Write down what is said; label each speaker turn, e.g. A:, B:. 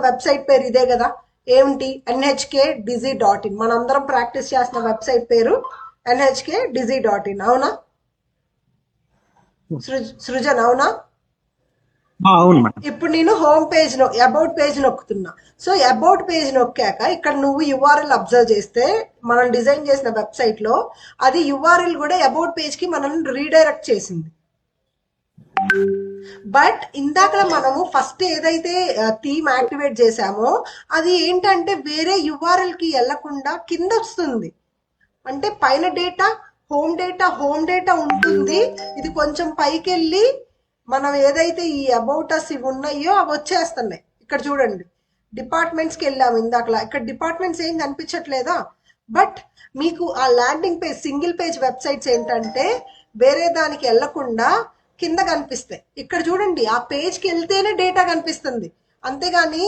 A: Website పేరు ఇదే కదా, ఏమిటి nhkdizzy.in. మనందరం ప్రాక్టీస్ చేస్తున్న వెబ్సైట్ పేరు nhkdizzy.in. అవునా సృజన్? అవునా?
B: అవును మేడం.
A: ఇప్పుడు నేను హోమ్ పేజ్ లో అబౌట్ పేజ్ నొక్కుతున్నా. సో అబౌట్ పేజ్ నొక్కాక ఇక్కడ నువ్వు యుఆర్ఎల్ అబ్జర్వ్ చేస్తే మనం డిజైన్ చేసిన వెబ్సైట్ లో అది యుఆర్ఎల్ కూడా అబౌట్ పేజ్ కి మనల్ని రీడైరెక్ట్ చేసింది. బట్ ఇందాక మనము ఫస్ట్ ఏదైతే థీమ్ యాక్టివేట్ చేసామో అది ఏంటంటే వేరే యుఆర్ఎల్ కి వెళ్లకుండా కింద వస్తుంది. అంటే పైన డేటా హోమ్ డేటా ఉంటుంది. ఇది కొంచెం పైకి వెళ్ళి మనం ఏదైతే ఈ అబౌట్ అస్ ఇవి ఉన్నాయో అవి వచ్చేస్తున్నాయి. ఇక్కడ చూడండి, డిపార్ట్మెంట్స్ కి వెళ్ళాము ఇందాకలా. ఇక్కడ డిపార్ట్మెంట్స్ ఏం కనిపించట్లేదా? బట్ మీకు ఆ landing page single page websites ఏంటంటే వేరే దానికి వెళ్లకుండా కింద కనిపిస్తాయి. ఇక్కడ చూడండి, ఆ పేజ్ కి వెళ్తేనే డేటా కనిపిస్తుంది, అంతేగాని